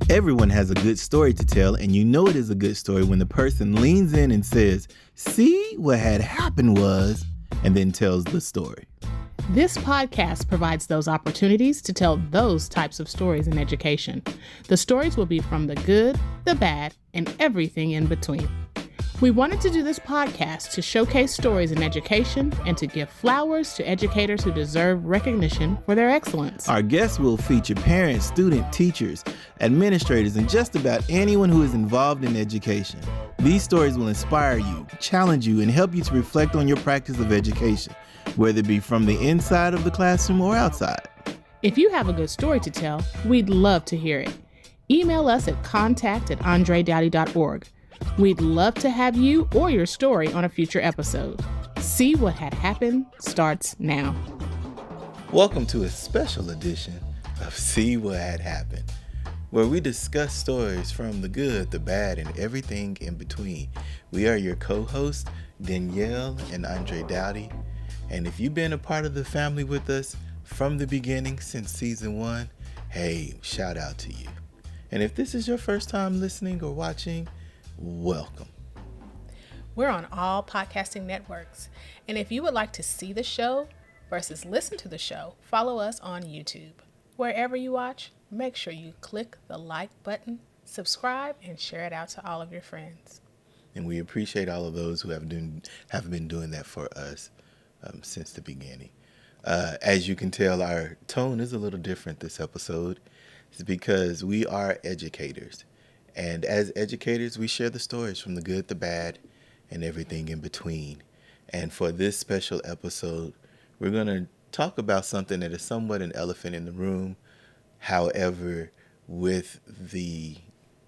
Everyone has a good story to tell, and you know it is a good story when the person leans in and says, "See, what had happened was," and then tells the story. This podcast provides those opportunities to tell those types of stories in education. The stories will be from the good, the bad, and everything in between. We wanted to do this podcast to showcase stories in education and to give flowers to educators who deserve recognition for their excellence. Our guests will feature parents, students, teachers, administrators, and just about anyone who is involved in education. These stories will inspire you, challenge you, and help you to reflect on your practice of education, whether it be from the inside of the classroom or outside. If you have a good story to tell, we'd love to hear it. Email us at contact@andredoughty.org. We'd love to have you or your story on a future episode. See What Had Happened starts now. Welcome to a special edition of See What Had Happened, where we discuss stories from the good, the bad, and everything in between. We are your co-hosts, Danielle and Andre Daughty. And if you've been a part of the family with us from the beginning since season 1, hey, shout out to you. And if this is your first time listening or watching, welcome. We're on all podcasting networks. And if you would like to see the show versus listen to the show, follow us on YouTube. Wherever you watch, make sure you click the like button, subscribe, and share it out to all of your friends. And we appreciate all of those who have been doing that for us since the beginning. As you can tell, our tone is a little different this episode. It's because we are educators. And as educators, we share the stories from the good, the bad, and everything in between. And for this special episode, we're going to talk about something that is somewhat an elephant in the room. However, with the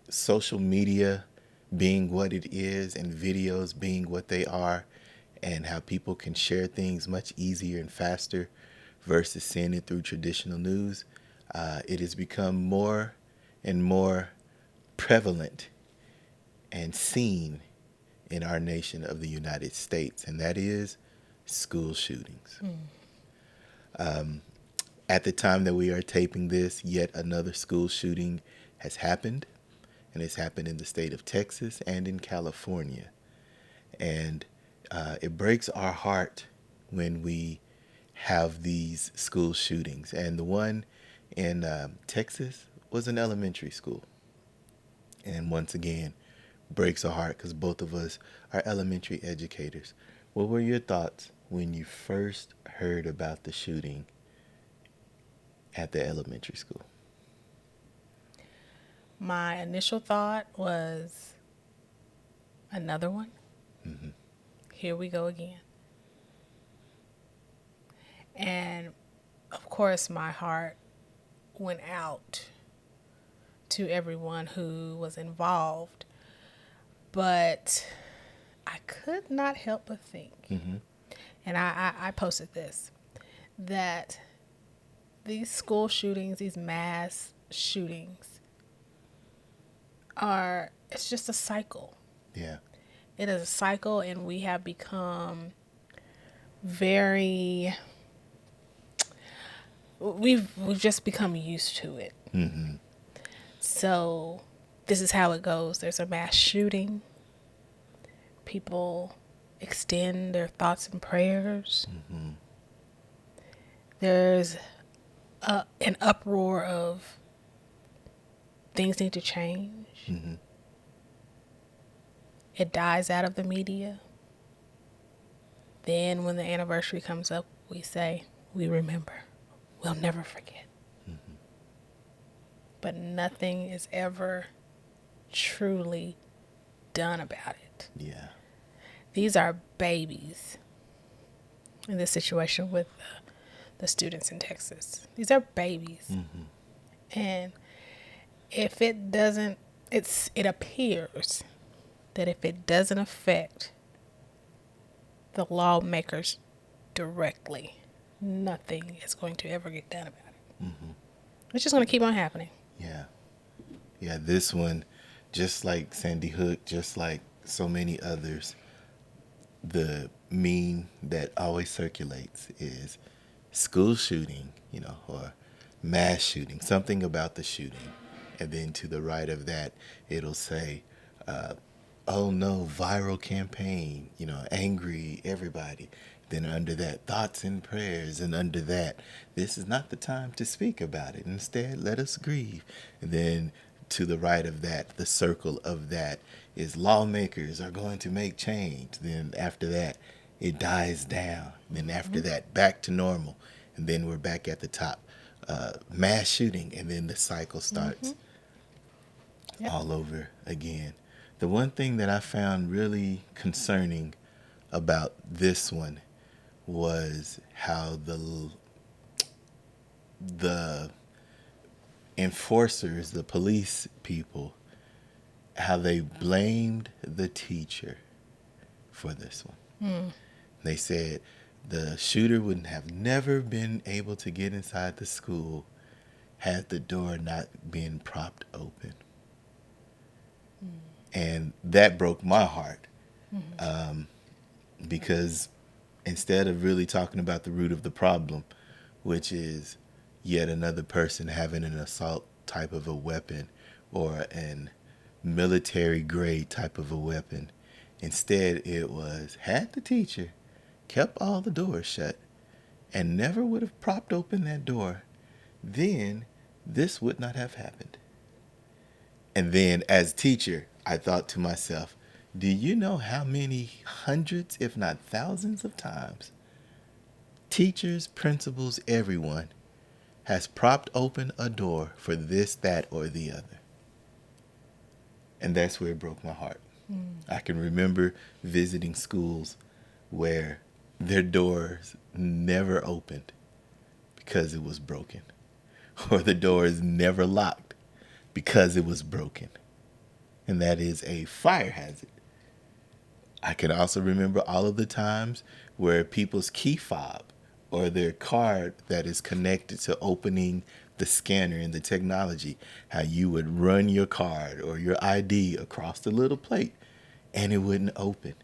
social media being what it is and videos being what they are, and how people can share things much easier and faster versus seeing it through traditional news, it has become more and more prevalent and seen in our nation of the United States, and that is school shootings. At the time that we are taping this, yet another school shooting has happened, and it's happened in the state of Texas and in California. And it breaks our heart when we have these school shootings. And the one in Texas was an elementary school. And once again, breaks our heart because both of us are elementary educators. What were your thoughts when you first heard about the shooting at the elementary school? My initial thought was, another one? Mm-hmm. Here we go again. And of course, my heart went out to everyone who was involved, but I could not help but think, and I posted this, that these school shootings, these mass shootings, it's just a cycle. Yeah. It is a cycle, and we have become we've just become used to it. Mm-hmm. So this is how it goes. There's a mass shooting. People extend their thoughts and prayers. Mm-hmm. There's an uproar of things need to change. Mm-hmm. It dies out of the media. Then when the anniversary comes up, we say, we remember. We'll never forget. Mm-hmm. But nothing is ever truly done about it. Yeah. These are babies in this situation with the students in Texas. These are babies. Mm-hmm. And if it doesn't, it appears that if it doesn't affect the lawmakers directly, nothing is going to ever get done about it. Mm-hmm. It's just going to keep on happening. Yeah. Yeah, this one, just like Sandy Hook, just like so many others, the meme that always circulates is school shooting, or mass shooting, something about the shooting. And then to the right of that, it'll say, oh no, viral campaign, angry everybody. Then under that, thoughts and prayers. And under that, this is not the time to speak about it. Instead, let us grieve. And then to the right of that, the circle of that is lawmakers are going to make change. Then after that, it dies down. Then after that, back to normal. And then we're back at the top. Mass shooting. And then the cycle starts all over again. The one thing that I found really concerning about this one was how the enforcers, the police people, how they blamed the teacher for this one. They said the shooter would have never been able to get inside the school had the door not been propped open. And that broke my heart, because instead of really talking about the root of the problem, which is yet another person having an assault type of a weapon or an military grade type of a weapon, instead it was, had the teacher kept all the doors shut and never would have propped open that door, then this would not have happened. And then as teacher, I thought to myself, do you know how many hundreds, if not thousands of times, teachers, principals, everyone has propped open a door for this, that, or the other? And that's where it broke my heart. I can remember visiting schools where their doors never opened because it was broken, or the doors never locked because it was broken. And that is a fire hazard. I can also remember all of the times where people's key fob or their card that is connected to opening the scanner and the technology, how you would run your card or your ID across the little plate and it wouldn't open.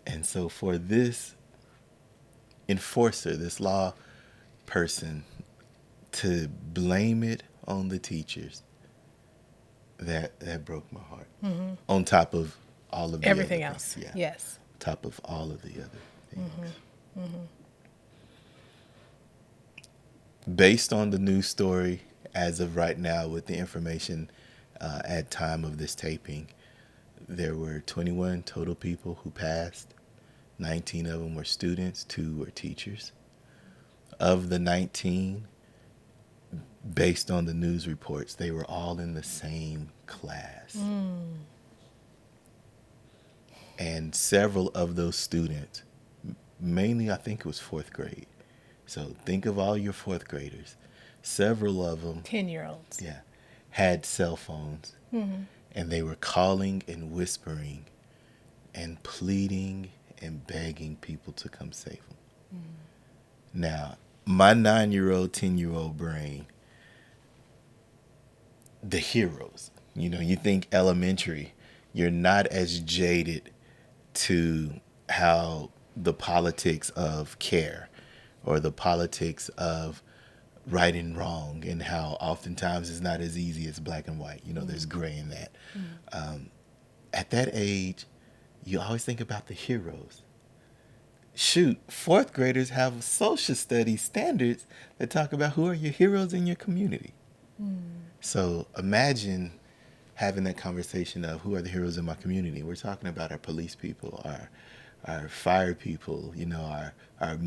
And so for this enforcer, this law person, to blame it on the teachers, that broke my heart. On top of all of the Everything other else. things. Yeah. Yes. Top of all of the other things. Based on the news story, as of right now, with the information at time of this taping, there were 21 total people who passed. 19 of them were students, 2 were teachers. Of the 19, based on the news reports, they were all in the same class. And several of those students, mainly I think it was 4th grade. So think of all your 4th graders. Several of them, 10-year-olds. yeah, had cell phones. And they were calling and whispering and pleading and begging people to come save them. Now, my 9-year-old, 10-year-old brain, the heroes, you think elementary, you're not as jaded to how the politics of care or the politics of right and wrong, and how oftentimes it's not as easy as black and white. There's gray in that. At that age, you always think about the heroes. Shoot, 4th graders have social studies standards that talk about who are your heroes in your community. So imagine having that conversation of who are the heroes in my community. We're talking about our police people, our fire people, our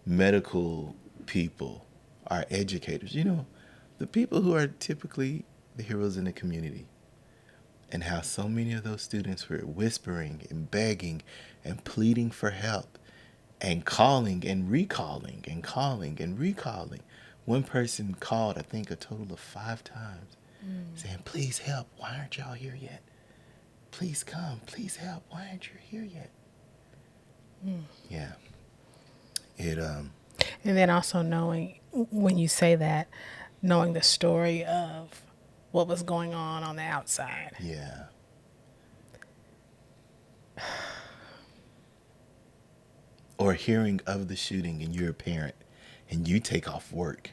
medical people, our educators, the people who are typically the heroes in the community. And how so many of those students were whispering and begging and pleading for help and calling and recalling and calling and recalling. One person called, I think, a total of 5 times, saying, please help. Why aren't y'all here yet? Please come. Please help. Why aren't you here yet? Yeah. And then also knowing, when you say that, knowing the story of what was going on the outside. Yeah. Or hearing of the shooting and you're a parent and you take off work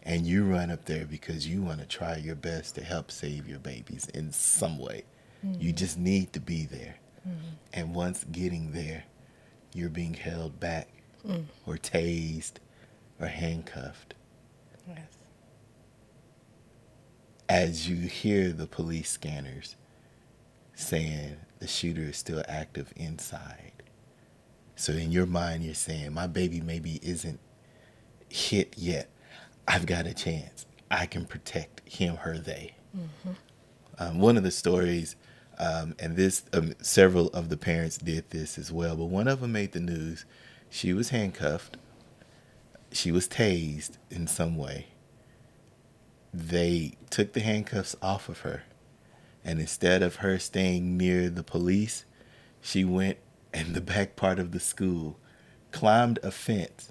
and you run up there because you want to try your best to help save your babies in some way. You just need to be there. And once getting there, you're being held back or tased or handcuffed. Yes. As you hear the police scanners saying the shooter is still active inside. So in your mind, you're saying, my baby maybe isn't hit yet. I've got a chance. I can protect him, her, they. One of the stories, and this several of the parents did this as well, but one of them made the news. She was handcuffed. She was tased in some way. They took the handcuffs off of her, and instead of her staying near the police, she went in the back part of the school, climbed a fence,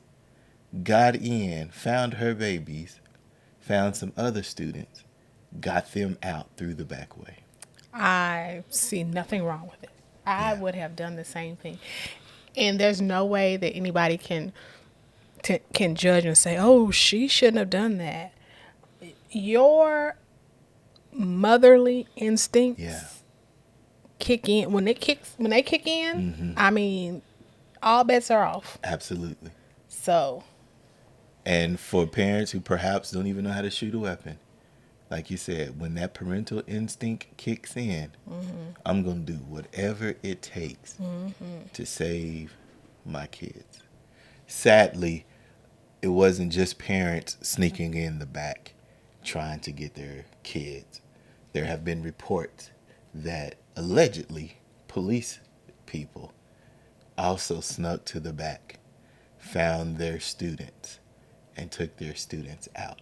got in, found her babies, found some other students, got them out through the back way. I see nothing wrong with it. I Yeah. would have done the same thing. And there's no way that anybody can judge and say, "Oh, she shouldn't have done that." Your motherly instincts Yeah. kick in when they kick in. I mean, all bets are off. Absolutely. So, And for parents who perhaps don't even know how to shoot a weapon, like you said, when that parental instinct kicks in, I'm going to do whatever it takes to save my kids. Sadly, it wasn't just parents sneaking in the back trying to get their kids. There have been reports that allegedly police people also snuck to the back, found their students, and took their students out.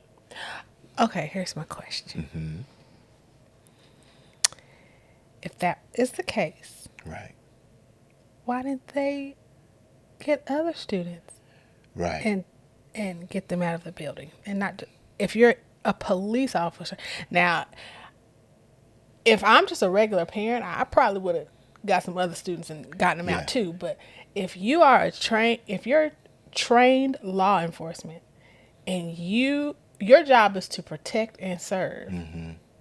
okay, here's my question. If that is the case, Right. why didn't they get other students Right. and get them out of the building? And not if you're a police officer. Now, if I'm just a regular parent, I probably would have got some other students and gotten them Yeah. out too. But if you are if you're trained law enforcement and your job is to protect and serve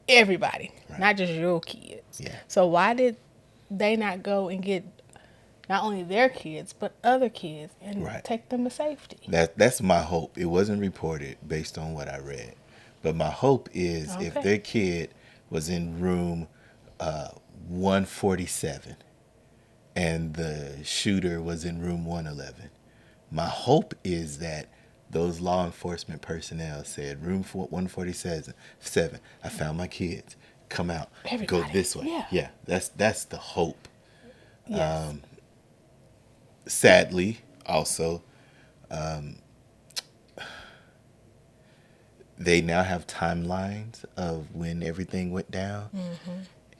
everybody, not just your kids. Yeah. So why did they not go and get not only their kids but other kids and Right. take them to safety? That's my hope. It wasn't reported based on what I read. But my hope is if Okay. their kid was in room 147 and the shooter was in room 111, my hope is that those law enforcement personnel said, room 147, I found my kids. Come out. Go Everybody. this way. Yeah. That's the hope. Yes. Sadly, also, they now have timelines of when everything went down.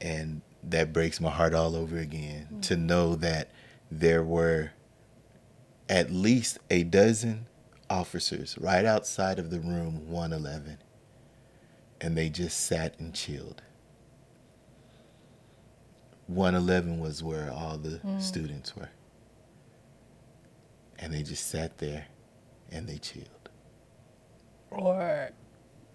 And that breaks my heart all over again to know that there were at least a dozen officers right outside of the room 111. And they just sat and chilled. 111 was where all the students were. And they just sat there and they chilled. Or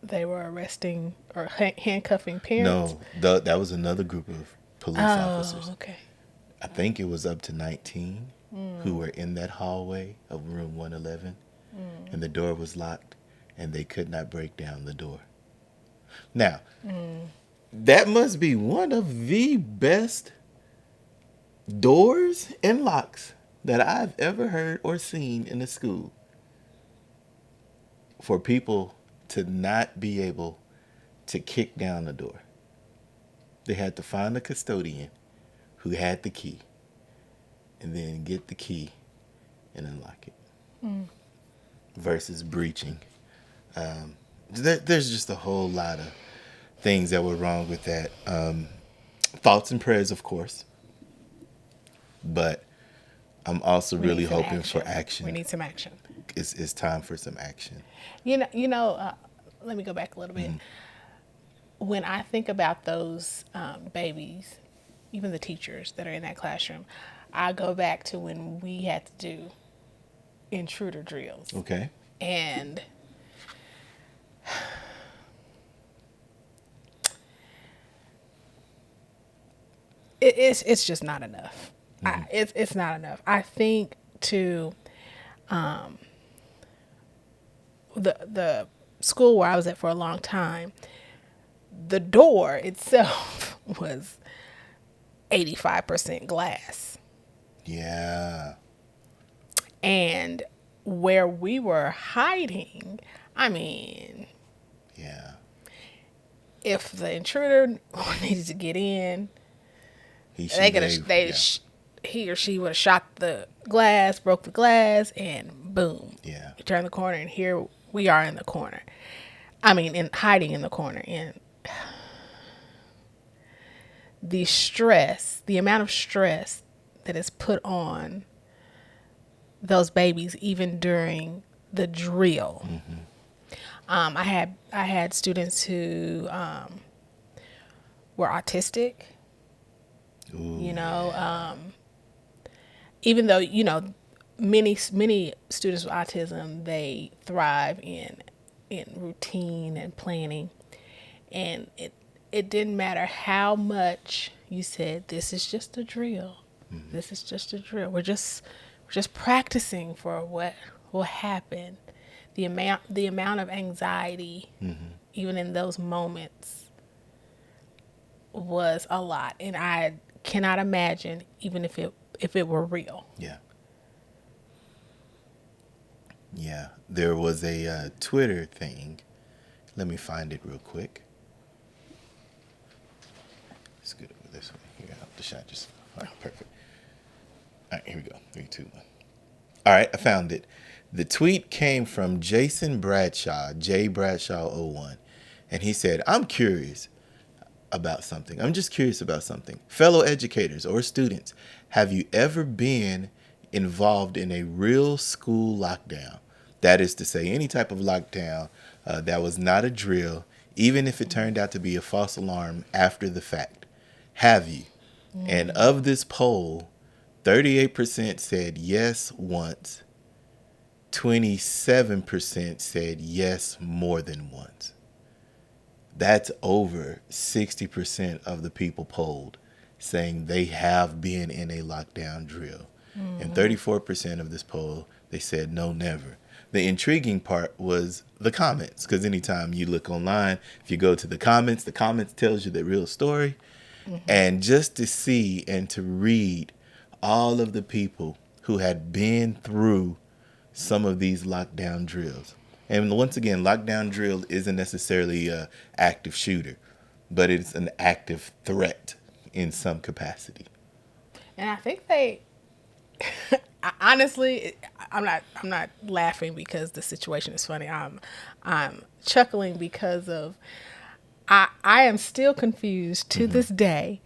they were arresting or handcuffing parents. No, that was another group of police officers. Oh, okay. I think it was up to 19 who were in that hallway of room 111. And the door was locked and they could not break down the door. Now, that must be one of the best doors and locks that I've ever heard or seen in a school. For people to not be able to kick down the door. They had to find a custodian who had the key and then get the key and unlock it. Versus breaching. There's just a whole lot of things that were wrong with that. Thoughts and prayers, of course. But I'm also We really need some hoping for action. We need some action. It's time for some action. Let me go back a little bit. When I think about those babies, even the teachers that are in that classroom, I go back to when we had to do intruder drills. Okay? And it's just not enough. It's not enough. I think the school where I was at for a long time, the door itself was 85% glass. Yeah. And where we were hiding, I mean, Yeah. if the intruder needed to get in, He he or she would have shot the glass, broke the glass, and boom. Yeah. You turn the corner, and here we are in the corner. I mean, hiding in the corner. And the amount of stress that is put on those babies, even during the drill. I had students who were autistic. Ooh, Even though many students with autism, they thrive in routine and planning, and it didn't matter how much you said, this is just a drill. This is just a drill. We're just practicing for what will happen. The amount of anxiety, even in those moments, was a lot, and I cannot imagine even if it were real. Yeah. Yeah. There was a Twitter thing. Let me find it real quick. Let's get over this one here. I'll have to shot just. All right, perfect. All right, here we go. 3, 2, 1. All right, I found it. The tweet came from Jason Bradshaw, J Bradshaw 01, and he said, I'm curious about something. I'm just curious about something. Fellow educators or students, have you ever been involved in a real school lockdown? That is to say, any type of lockdown that was not a drill, even if it turned out to be a false alarm after the fact. Have you? And of this poll, 38% said yes once. 27% said yes more than once. That's over 60% of the people polled saying they have been in a lockdown drill. And 34% of this poll, they said no, never. The intriguing part was the comments, because anytime you look online, if you go to the comments tells you the real story. And just to see and to read all of the people who had been through some of these lockdown drills. And once again, lockdown drill isn't necessarily an active shooter, but it's an active threat in some capacity. And I think they, honestly, I'm not laughing because the situation is funny. I'm chuckling because of I am still confused to this day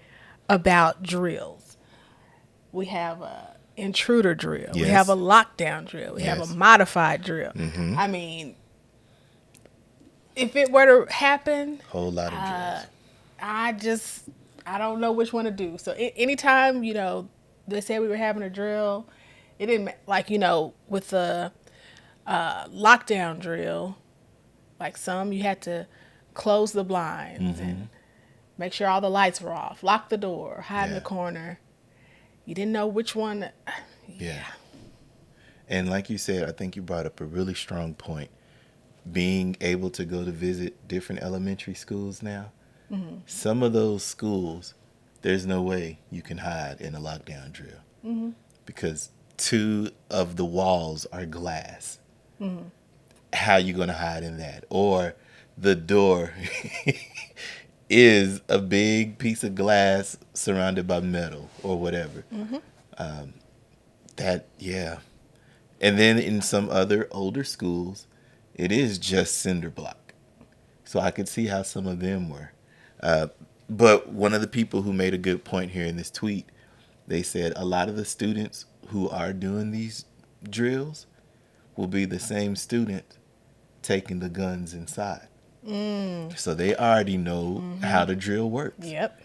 about drills. We have a intruder drill. Yes. We have a lockdown drill. We have a modified drill. I mean, if it were to happen, Whole lot of drills. I don't know which one to do. So anytime, they said we were having a drill, it didn't, like, with the lockdown drill, like some, you had to close the blinds and make sure all the lights were off, lock the door, hide in the corner. You didn't know which one. Yeah. And like you said, I think you brought up a really strong point. Being able to go to visit different elementary schools now. Some of those schools, there's no way you can hide in a lockdown drill because 2 of the walls are glass. How you going to hide in that? Or the door is a big piece of glass surrounded by metal or whatever. And then in some other older schools, it is just cinder block. So I could see how some of them were. But one of the people who made a good point here in this tweet, they said a lot of the students who are doing these drills will be the same student taking the guns inside. So they already know how the drill works. Yep.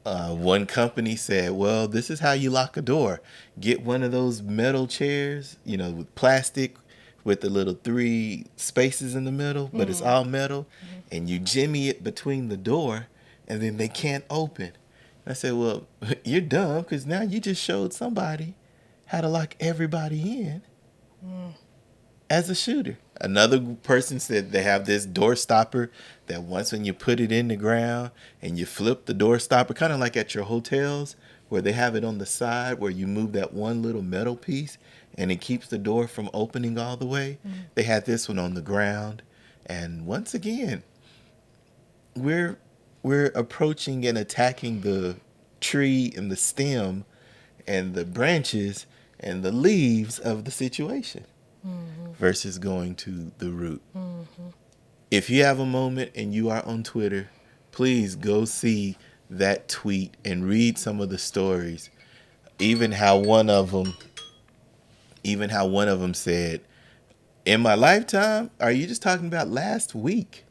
One company said, well, this is how you lock a door. Get one of those metal chairs, with plastic with the little 3 spaces in the middle, but it's all metal. And you jimmy it between the door, and then they can't open. I said, well, you're dumb because now you just showed somebody how to lock everybody in as a shooter. Another person said they have this door stopper that once when you put it in the ground and you flip the door stopper, kind of like at your hotels where they have it on the side where you move that one little metal piece and it keeps the door from opening all the way. They had this one on the ground. And once again, we're approaching and attacking the tree and the stem and the branches and the leaves of the situation versus going to the root. If you have a moment and you are on Twitter, please go see that tweet and read some of the stories. Even how one of them said, "In my lifetime, are you just talking about last week?"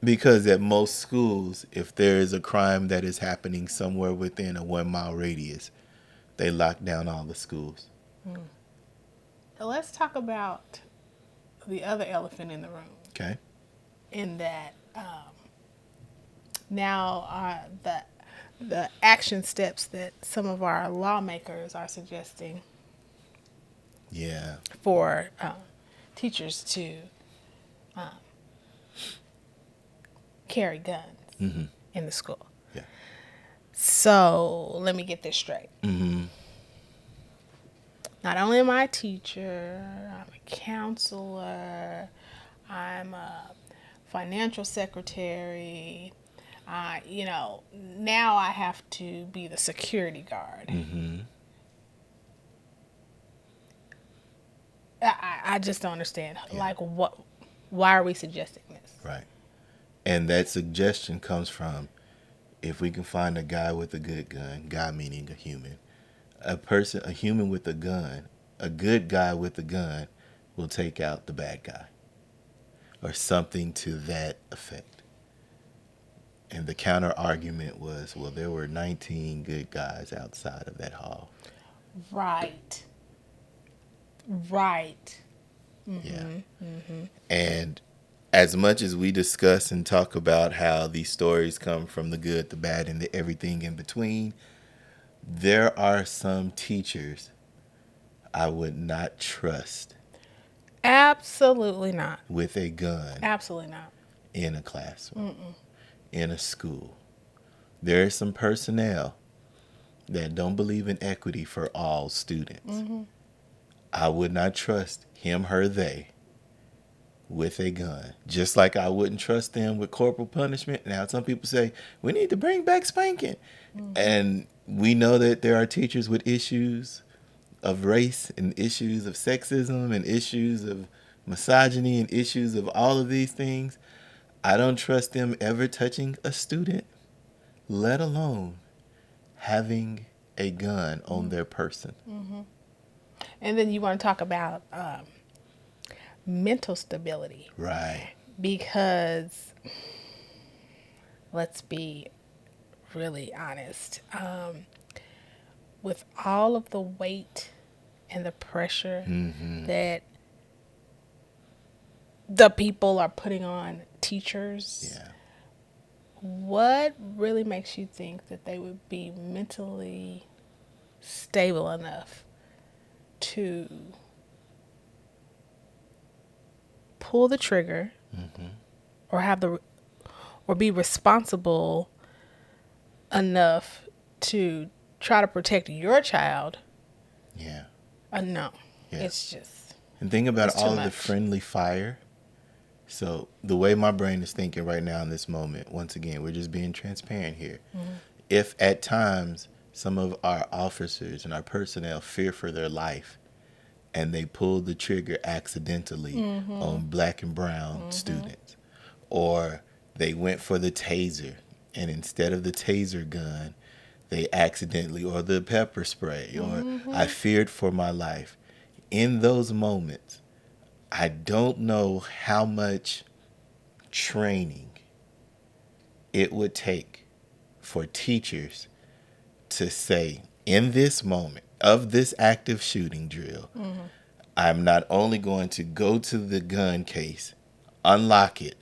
Because at most schools, if there is a crime that is happening somewhere within a 1 mile radius, they lock down all the schools. Let's talk about the other elephant in the room. Okay. In that now the action steps that some of our lawmakers are suggesting Yeah. for teachers to carry guns in the school. Yeah. So let me get this straight. Mm-hmm. Not only am I a teacher, I'm a counselor, I'm a financial secretary. Now I have to be the security guard. Mm-hmm. I just don't understand. Yeah. Like, what? Why are we suggesting this? Right. And that suggestion comes from, if we can find a guy with a good gun, guy meaning a human, a human with a gun, a good guy with a gun will take out the bad guy, or something to that effect. And the counter argument was, well, there were 19 good guys outside of that hall. Right. Yeah. And as much as we discuss and talk about how these stories come from the good, the bad, and the everything in between, there are some teachers I would not trust Absolutely not. with a gun Absolutely not. in a classroom, in a school. There is some personnel that don't believe in equity for all students. I would not trust him, her, they with a gun. Just like I wouldn't trust them with corporal punishment. Now, some people say, we need to bring back spanking. And we know that there are teachers with issues of race and issues of sexism and issues of misogyny and issues of all of these things. I don't trust them ever touching a student, let alone having a gun on their person. And then you want to talk about mental stability. Right. Because, let's be really honest, with all of the weight and the pressure that the people are putting on teachers, Yeah. what really makes you think that they would be mentally stable enough to pull the trigger or be responsible enough to try to protect your child? Yeah. No. Yeah. It's just, And think about it's too all of the much. friendly fire. So the way my brain is thinking right now in this moment, once again, we're just being transparent here. If at times some of our officers and our personnel fear for their life and they pull the trigger accidentally on black and brown students, or they went for the taser and instead of the taser gun, they accidentally, or the pepper spray, or I feared for my life. In those moments, I don't know how much training it would take for teachers to say, in this moment of this active shooting drill, I'm not only going to go to the gun case, unlock it,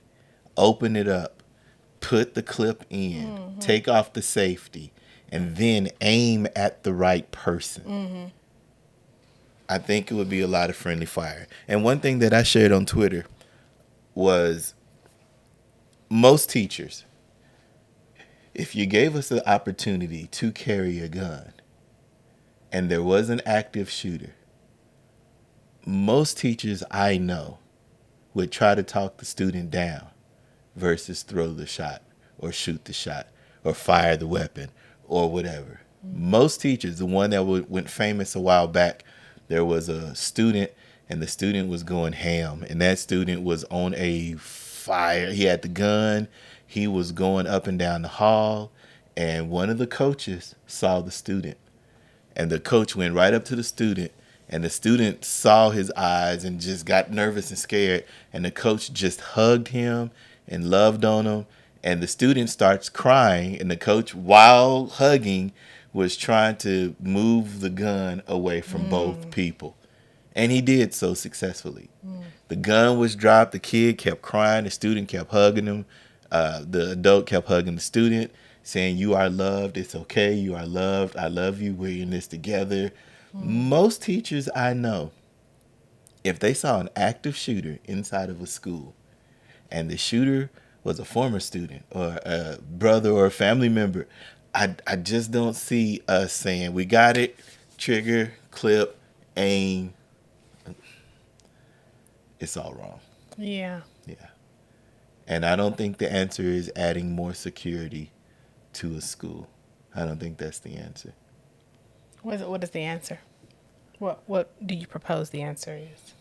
open it up, put the clip in, take off the safety, and then aim at the right person. I think it would be a lot of friendly fire. And one thing that I shared on Twitter was most teachers, if you gave us the opportunity to carry a gun and there was an active shooter, most teachers I know would try to talk the student down versus throw the shot or shoot the shot or fire the weapon or whatever. Most teachers, the one that went famous a while back, there was a student and the student was going ham, and that student was on a fire. He had the gun. He was going up and down the hall, and one of the coaches saw the student, and the coach went right up to the student, and the student saw his eyes and just got nervous and scared, and the coach just hugged him and loved on him, and the student starts crying, and the coach, while hugging, was trying to move the gun away from both people. And he did so successfully. The gun was dropped. The kid kept crying. The student kept hugging him. The adult kept hugging the student, saying, "You are loved. It's okay. You are loved. I love you. We're in this together." Most teachers I know, if they saw an active shooter inside of a school and the shooter was a former student or a brother or a family member, I just don't see us saying, "We got it, trigger, clip, aim." It's all wrong. Yeah. Yeah. And I don't think the answer is adding more security to a school. I don't think that's the answer. What is the answer? What do you propose the answer is?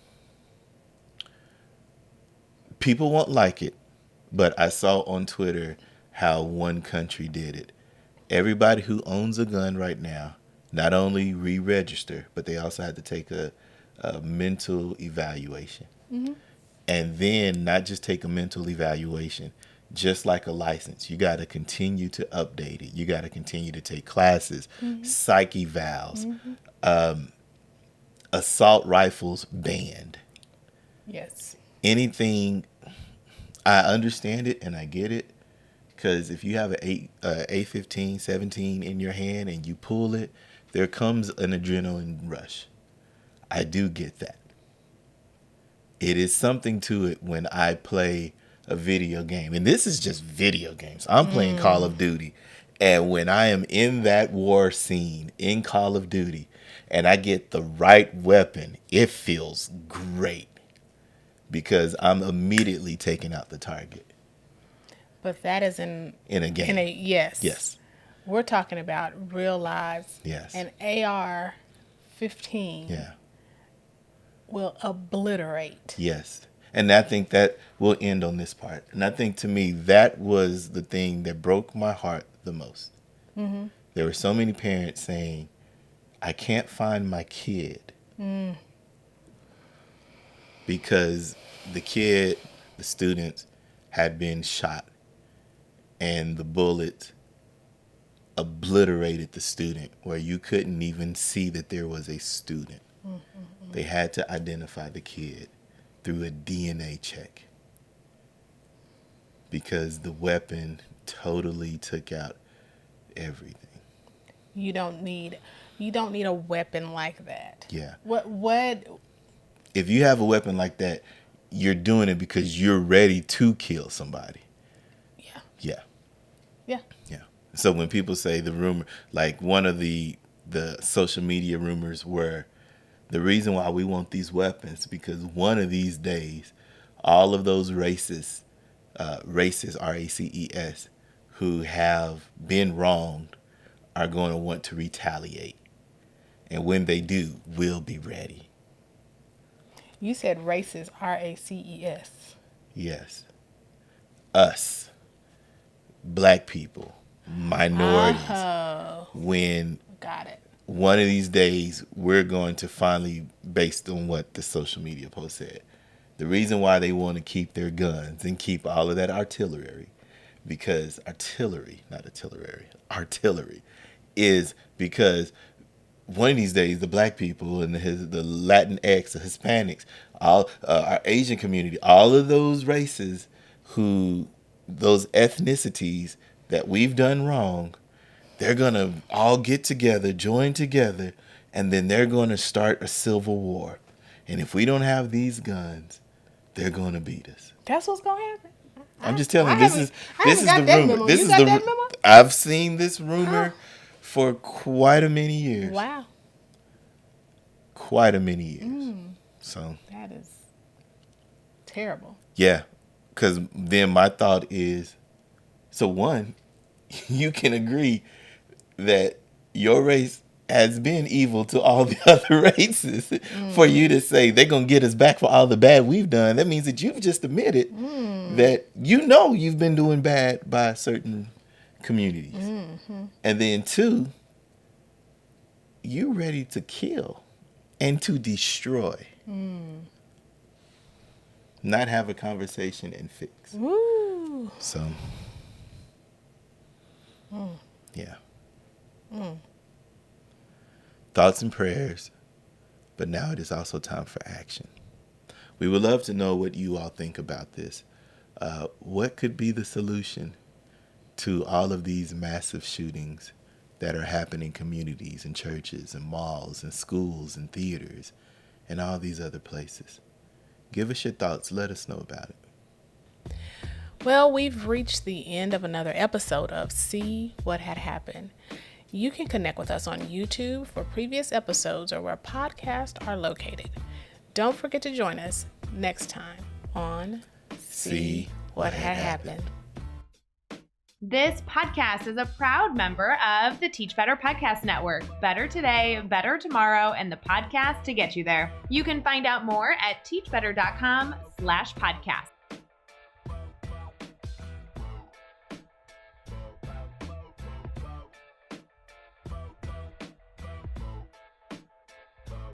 People won't like it, but I saw on Twitter how one country did it. Everybody who owns a gun right now not only re-register, but they also had to take a mental evaluation. And then not just take a mental evaluation, just like a license. You got to continue to update it. You got to continue to take classes, psych evals, assault rifles banned. Yes. Anything, I understand it and I get it. Because if you have an A15, 17 in your hand and you pull it, there comes an adrenaline rush. I do get that. It is something to it when I play a video game. And this is just video games. I'm playing Call of Duty. And when I am in that war scene in Call of Duty and I get the right weapon, it feels great because I'm immediately taking out the target. But that is in a game. Yes. Yes. We're talking about real lives. Yes. An AR-15 Yeah. will obliterate. Yes. And I think that will end on this part. And I think to me, that was the thing that broke my heart the most. There were so many parents saying, "I can't find my kid." Because the students had been shot and the bullet obliterated the student where you couldn't even see that there was a student. They had to identify the kid through a DNA check because the weapon totally took out everything. You don't need a weapon like that. Yeah. What If you have a weapon like that, you're doing it because you're ready to kill somebody. Yeah. Yeah. Yeah. Yeah. So when people say the rumor, like one of the social media rumors were the reason why we want these weapons because one of these days, all of those racists, RACES, who have been wronged are going to want to retaliate. And when they do, we'll be ready. You said races, RACES. Yes. Us, black people, minorities. Oh, When got it. one of these days, we're going to finally, based on what the social media post said, the reason why they want to keep their guns and keep all of that artillery, because artillery is because one of these days, the black people and the Latinx, the Hispanics, all our Asian community, all of those races who those ethnicities that we've done wrong, they're going to all get together, join together, and then they're going to start a civil war. And if we don't have these guns, they're going to beat us. That's what's going to happen. I'm just telling you, this is the rumor. Memo. This you is got the that memo? I've seen this rumor for quite a many years. Wow. Quite a many years. So that is terrible. Yeah, because then my thought is, so one, you can agree that your race has been evil to all the other races. For you to say they're going to get us back for all the bad we've done, that means that you've just admitted that you've been doing bad by certain communities. And then two, you're ready to kill and to destroy. Not have a conversation and fix. Woo. So, yeah. Thoughts and prayers, but now it is also time for action. We would love to know what you all think about this. What could be the solution to all of these massive shootings that are happening in communities and churches and malls and schools and theaters and all these other places? Give us your thoughts. Let us know about it. Well, we've reached the end of another episode of See What Had Happened. You can connect with us on YouTube for previous episodes or where podcasts are located. Don't forget to join us next time on See What Had Happened. This podcast is a proud member of the Teach Better Podcast Network. Better today, better tomorrow, and the podcast to get you there. You can find out more at teachbetter.com/podcast.